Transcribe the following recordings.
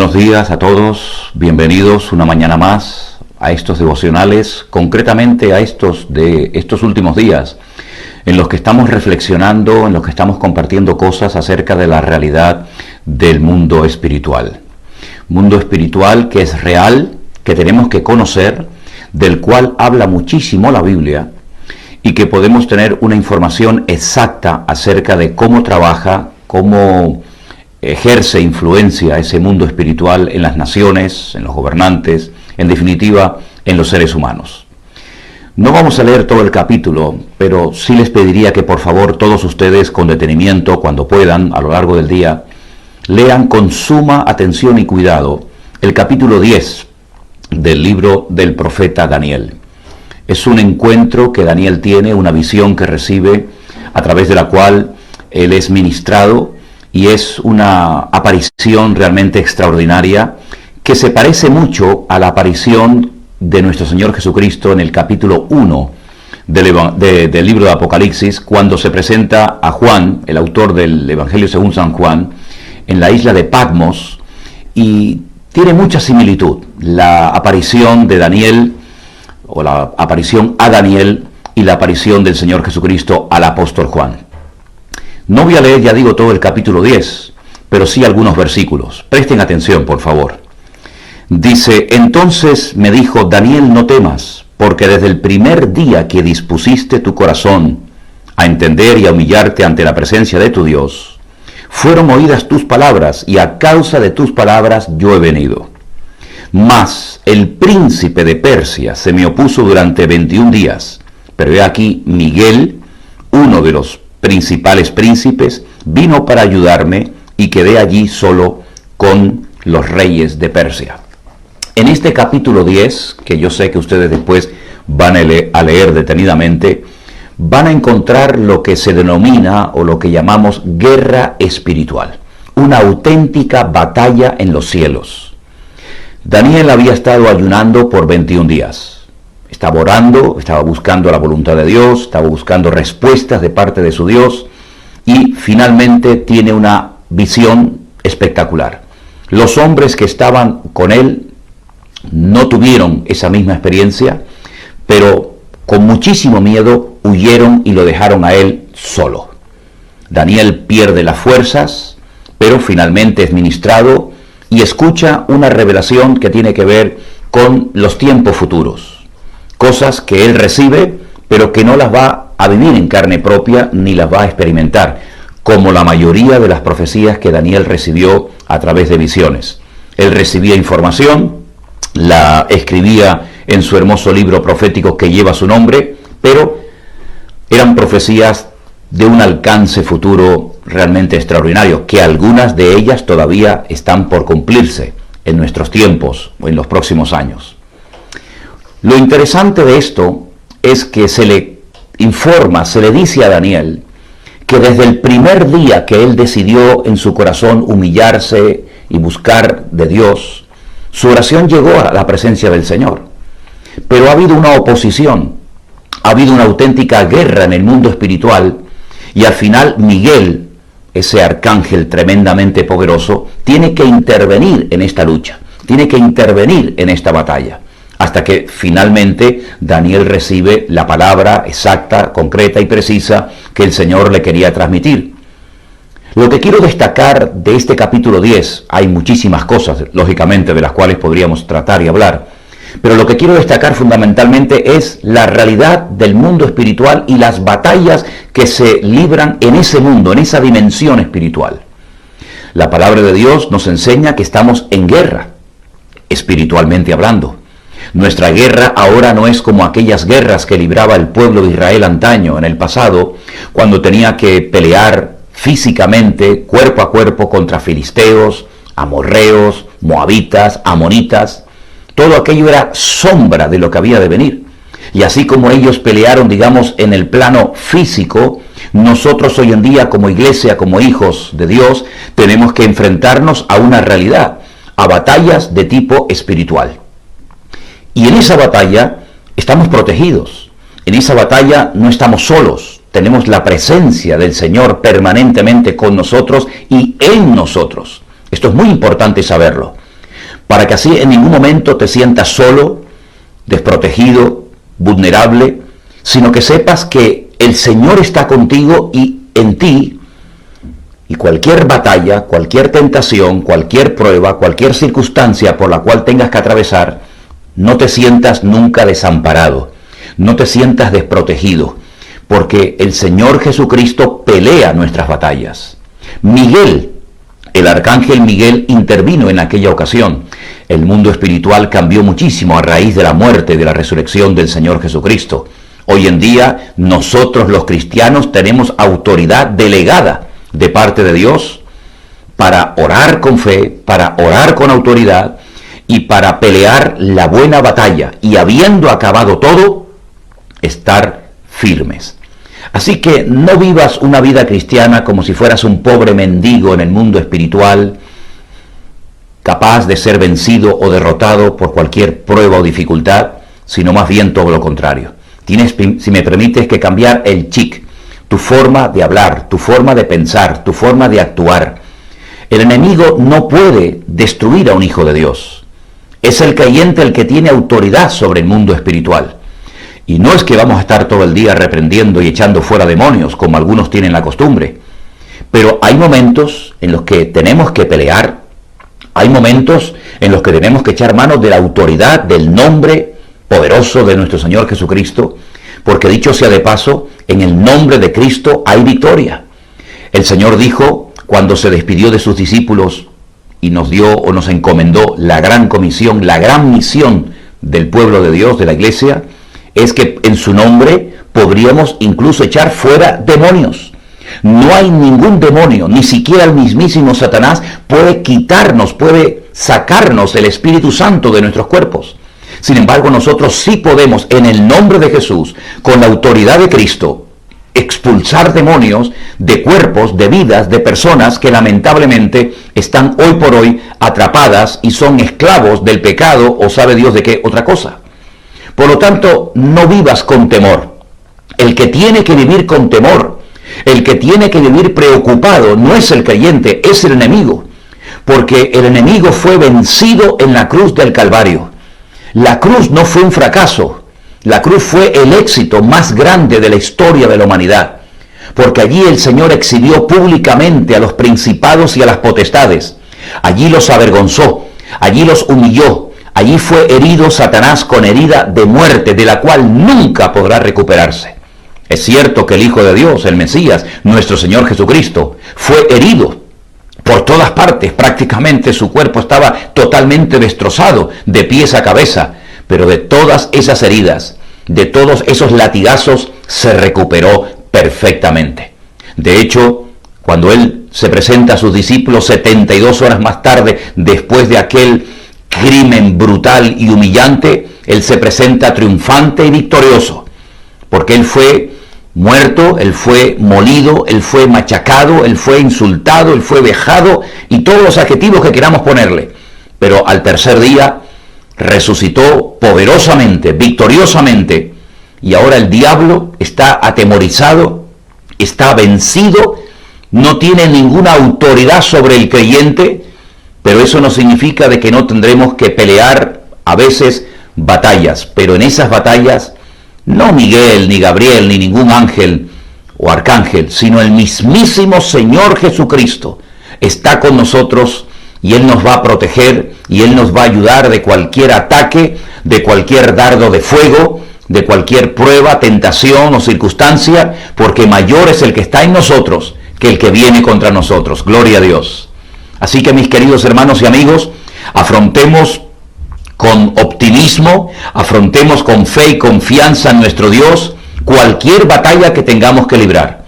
Buenos días a todos, bienvenidos una mañana más a estos devocionales, concretamente a estos últimos días, en los que estamos reflexionando, en los que estamos compartiendo cosas acerca de la realidad del mundo espiritual. Mundo espiritual que es real, que tenemos que conocer, del cual habla muchísimo la Biblia, y que podemos tener una información exacta acerca de cómo trabaja, cómo ejerce influencia ese mundo espiritual en las naciones, en los gobernantes, en definitiva, en los seres humanos. No vamos a leer todo el capítulo, pero sí les pediría que por favor todos ustedes con detenimiento, cuando puedan, a lo largo del día, lean con suma atención y cuidado el capítulo 10 del libro del profeta Daniel. Es un encuentro que Daniel tiene, una visión que recibe, a través de la cual él es ministrado, y es una aparición realmente extraordinaria que se parece mucho a la aparición de nuestro Señor Jesucristo en el capítulo 1 del libro de Apocalipsis, cuando se presenta a Juan, el autor del Evangelio según San Juan, en la isla de Patmos, y tiene mucha similitud la aparición de Daniel, o la aparición a Daniel, y la aparición del Señor Jesucristo al apóstol Juan. No voy a leer, ya digo, todo el capítulo 10, pero sí algunos versículos. Presten atención, por favor. Dice: entonces me dijo, Daniel, no temas, porque desde el primer día que dispusiste tu corazón a entender y a humillarte ante la presencia de tu Dios, fueron oídas tus palabras, y a causa de tus palabras yo he venido. Mas el príncipe de Persia se me opuso durante 21 días, pero he aquí Miguel, uno de los principales príncipes, vino para ayudarme, y quedé allí solo con los reyes de Persia. En este capítulo 10, que yo sé que ustedes después van a leer detenidamente, van a encontrar lo que se denomina, o lo que llamamos, guerra espiritual, una auténtica batalla en los cielos. Daniel había estado ayunando por 21 días. Estaba orando, estaba buscando la voluntad de Dios, estaba buscando respuestas de parte de su Dios, y finalmente tiene una visión espectacular. Los hombres que estaban con él no tuvieron esa misma experiencia, pero con muchísimo miedo huyeron y lo dejaron a él solo. Daniel pierde las fuerzas, pero finalmente es ministrado y escucha una revelación que tiene que ver con los tiempos futuros. Cosas que él recibe, pero que no las va a vivir en carne propia, ni las va a experimentar, como la mayoría de las profecías que Daniel recibió a través de visiones. Él recibía información, la escribía en su hermoso libro profético que lleva su nombre, pero eran profecías de un alcance futuro realmente extraordinario, que algunas de ellas todavía están por cumplirse en nuestros tiempos o en los próximos años. Lo interesante de esto es que se le informa, se le dice a Daniel que desde el primer día que él decidió en su corazón humillarse y buscar de Dios, su oración llegó a la presencia del Señor. Pero ha habido una oposición, ha habido una auténtica guerra en el mundo espiritual, y al final Miguel, ese arcángel tremendamente poderoso, tiene que intervenir en esta lucha, tiene que intervenir en esta batalla, hasta que finalmente Daniel recibe la palabra exacta, concreta y precisa que el Señor le quería transmitir. Lo que quiero destacar de este capítulo 10, hay muchísimas cosas, lógicamente, de las cuales podríamos tratar y hablar, pero lo que quiero destacar fundamentalmente es la realidad del mundo espiritual y las batallas que se libran en ese mundo, en esa dimensión espiritual. La palabra de Dios nos enseña que estamos en guerra, espiritualmente hablando. Nuestra guerra ahora no es como aquellas guerras que libraba el pueblo de Israel antaño, en el pasado, cuando tenía que pelear físicamente, cuerpo a cuerpo, contra filisteos, amorreos, moabitas, amonitas. Todo aquello era sombra de lo que había de venir. Y así como ellos pelearon, digamos, en el plano físico, nosotros hoy en día como iglesia, como hijos de Dios, tenemos que enfrentarnos a una realidad, a batallas de tipo espiritual. Y en esa batalla estamos protegidos, en esa batalla no estamos solos, tenemos la presencia del Señor permanentemente con nosotros y en nosotros. Esto es muy importante saberlo. para que así en ningún momento te sientas solo, desprotegido, vulnerable, sino que sepas que el Señor está contigo y en ti, y cualquier batalla, cualquier tentación, cualquier prueba, cualquier circunstancia por la cual tengas que atravesar, no te sientas nunca desamparado, no te sientas desprotegido, porque el Señor Jesucristo pelea nuestras batallas. Miguel, el arcángel Miguel, intervino en aquella ocasión. El mundo espiritual cambió muchísimo a raíz de la muerte y de la resurrección del Señor Jesucristo. Hoy en día, nosotros los cristianos tenemos autoridad delegada de parte de Dios para orar con fe, para orar con autoridad y para pelear la buena batalla y, habiendo acabado todo, estar firmes. Así que no vivas una vida cristiana como si fueras un pobre mendigo en el mundo espiritual, capaz de ser vencido o derrotado por cualquier prueba o dificultad, sino más bien todo lo contrario. Tienes, si me permites, que cambiar el chip, tu forma de hablar, tu forma de pensar, tu forma de actuar. El enemigo no puede destruir a un hijo de Dios. Es el creyente el que tiene autoridad sobre el mundo espiritual. Y no es que vamos a estar todo el día reprendiendo y echando fuera demonios, como algunos tienen la costumbre. Pero hay momentos en los que tenemos que pelear, hay momentos en los que tenemos que echar mano de la autoridad del nombre poderoso de nuestro Señor Jesucristo, porque dicho sea de paso, en el nombre de Cristo hay victoria. El Señor dijo, cuando se despidió de sus discípulos y nos dio o nos encomendó la gran comisión, la gran misión del pueblo de Dios, de la iglesia, es que en su nombre podríamos incluso echar fuera demonios. No hay ningún demonio, ni siquiera el mismísimo Satanás puede quitarnos, puede sacarnos el Espíritu Santo de nuestros cuerpos. Sin embargo, nosotros sí podemos, en el nombre de Jesús, con la autoridad de Cristo, expulsar demonios de cuerpos, de vidas, de personas que lamentablemente están hoy por hoy atrapadas y son esclavos del pecado o sabe Dios de qué otra cosa. Por lo tanto, no vivas con temor. El que tiene que vivir con temor, el que tiene que vivir preocupado, no es el creyente, es el enemigo. Porque el enemigo fue vencido en la cruz del Calvario. La cruz no fue un fracaso. La cruz fue el éxito más grande de la historia de la humanidad. Porque allí el Señor exhibió públicamente a los principados y a las potestades. Allí los avergonzó, allí los humilló. Allí fue herido Satanás con herida de muerte, de la cual nunca podrá recuperarse. Es cierto que el Hijo de Dios, el Mesías, nuestro Señor Jesucristo, fue herido por todas partes. Prácticamente su cuerpo estaba totalmente destrozado, de pies a cabeza. Pero de todas esas heridas, de todos esos latigazos, se recuperó perfectamente. De hecho, cuando Él se presenta a sus discípulos 72 horas más tarde, después de aquel crimen brutal y humillante, Él se presenta triunfante y victorioso, porque Él fue muerto, Él fue molido, Él fue machacado, Él fue insultado, Él fue vejado y todos los adjetivos que queramos ponerle. Pero al tercer día resucitó poderosamente, victoriosamente, y ahora el diablo está atemorizado, está vencido, no tiene ninguna autoridad sobre el creyente. Pero eso no significa de que no tendremos que pelear a veces batallas. Pero en esas batallas, no Miguel, ni Gabriel, ni ningún ángel o arcángel, sino el mismísimo Señor Jesucristo está con nosotros y Él nos va a proteger y Él nos va a ayudar de cualquier ataque, de cualquier dardo de fuego, de cualquier prueba, tentación o circunstancia, porque mayor es el que está en nosotros que el que viene contra nosotros. Gloria a Dios. Así que, mis queridos hermanos y amigos, afrontemos con optimismo, afrontemos con fe y confianza en nuestro Dios cualquier batalla que tengamos que librar,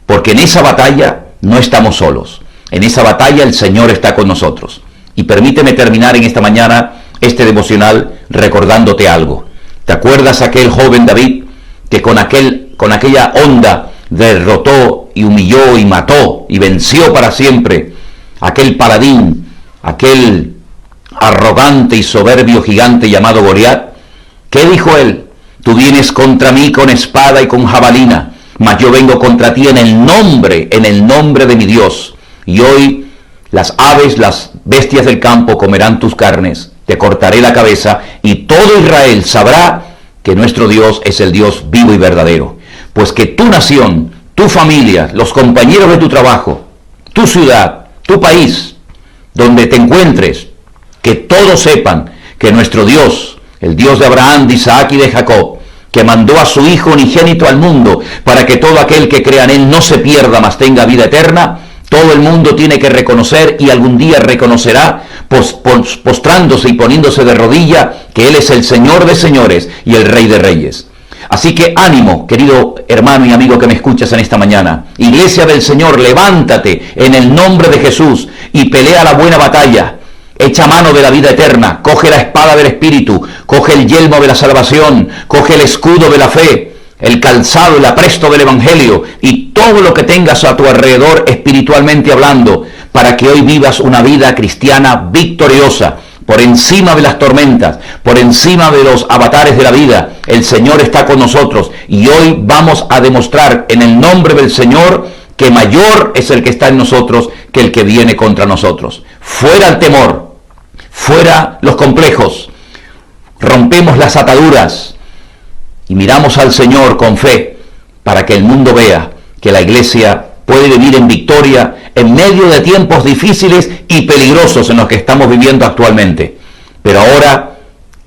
porque en esa batalla no estamos solos. En esa batalla el Señor está con nosotros. Y permíteme terminar en esta mañana este devocional recordándote algo. ¿Te acuerdas aquel joven David que con aquella onda derrotó y humilló y mató y venció para siempre aquel paladín, aquel arrogante y soberbio gigante llamado Goliat? ¿Qué dijo él? Tú vienes contra mí con espada y con jabalina, mas yo vengo contra ti en el nombre de mi Dios. Y hoy las aves, las bestias del campo comerán tus carnes, te cortaré la cabeza, y todo Israel sabrá que nuestro Dios es el Dios vivo y verdadero. Pues que tu nación, tu familia, los compañeros de tu trabajo, tu ciudad, tu país, donde te encuentres, que todos sepan que nuestro Dios, el Dios de Abraham, de Isaac y de Jacob, que mandó a su Hijo unigénito al mundo para que todo aquel que crea en Él no se pierda, mas tenga vida eterna, todo el mundo tiene que reconocer y algún día reconocerá, postrándose y poniéndose de rodilla, que Él es el Señor de señores y el Rey de reyes. Así que ánimo, querido hermano y amigo que me escuchas en esta mañana. Iglesia del Señor, levántate en el nombre de Jesús y pelea la buena batalla. Echa mano de la vida eterna, coge la espada del Espíritu, coge el yelmo de la salvación, coge el escudo de la fe, el calzado, el apresto del Evangelio y todo lo que tengas a tu alrededor espiritualmente hablando, para que hoy vivas una vida cristiana victoriosa, por encima de las tormentas, por encima de los avatares de la vida. El Señor está con nosotros y hoy vamos a demostrar en el nombre del Señor que mayor es el que está en nosotros que el que viene contra nosotros. Fuera el temor, fuera los complejos, rompemos las ataduras y miramos al Señor con fe para que el mundo vea que la iglesia puede vivir en victoria en medio de tiempos difíciles y peligrosos en los que estamos viviendo actualmente. Pero ahora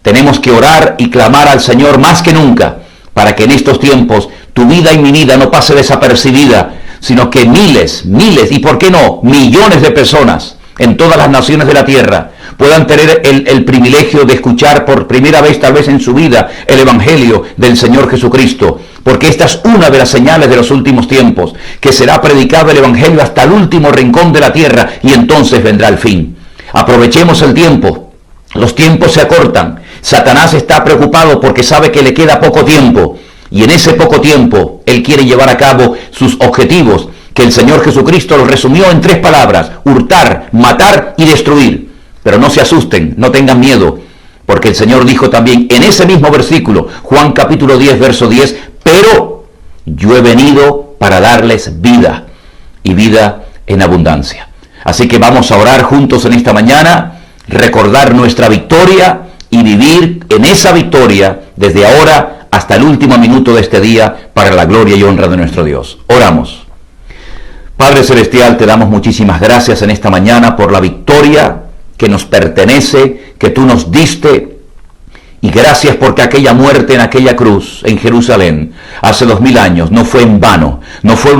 tenemos que orar y clamar al Señor más que nunca para que en estos tiempos tu vida y mi vida no pase desapercibida, sino que miles, y por qué no, millones de personas en todas las naciones de la tierra puedan tener el privilegio de escuchar por primera vez tal vez en su vida el Evangelio del Señor Jesucristo, porque esta es una de las señales de los últimos tiempos, que será predicado el Evangelio hasta el último rincón de la tierra y entonces vendrá el fin. Aprovechemos el tiempo, los tiempos se acortan, Satanás está preocupado porque sabe que le queda poco tiempo y en ese poco tiempo él quiere llevar a cabo sus objetivos, que el Señor Jesucristo los resumió en 3 palabras: hurtar, matar y destruir. Pero no se asusten, no tengan miedo, porque el Señor dijo también en ese mismo versículo, Juan capítulo 10, verso 10, pero yo he venido para darles vida y vida en abundancia. Así que vamos a orar juntos en esta mañana, recordar nuestra victoria y vivir en esa victoria desde ahora hasta el último minuto de este día para la gloria y honra de nuestro Dios. Oramos. Padre Celestial, te damos muchísimas gracias en esta mañana por la victoria que nos pertenece, que tú nos diste, y gracias porque aquella muerte en aquella cruz en Jerusalén hace 2000 años no fue en vano, no fue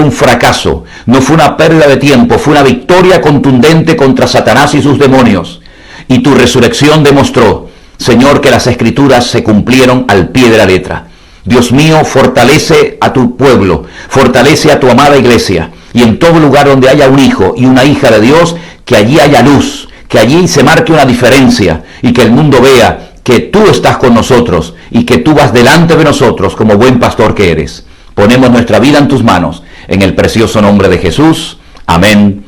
un fracaso, no fue una pérdida de tiempo, fue una victoria contundente contra Satanás y sus demonios. Y tu resurrección demostró, Señor, que las Escrituras se cumplieron al pie de la letra. Dios mío, fortalece a tu pueblo, fortalece a tu amada iglesia, y en todo lugar donde haya un hijo y una hija de Dios, que allí haya luz, que allí se marque una diferencia y que el mundo vea que tú estás con nosotros y que tú vas delante de nosotros como buen pastor que eres. Ponemos nuestra vida en tus manos, en el precioso nombre de Jesús. Amén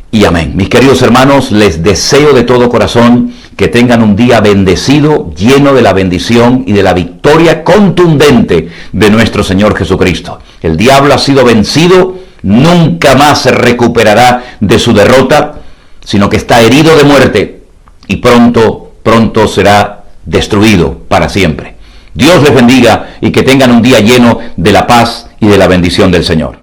y amén. Mis queridos hermanos, les deseo de todo corazón que tengan un día bendecido, lleno de la bendición y de la victoria contundente de nuestro Señor Jesucristo. El diablo ha sido vencido, nunca más se recuperará de su derrota, sino que está herido de muerte y pronto será destruido para siempre. Dios les bendiga y que tengan un día lleno de la paz y de la bendición del Señor.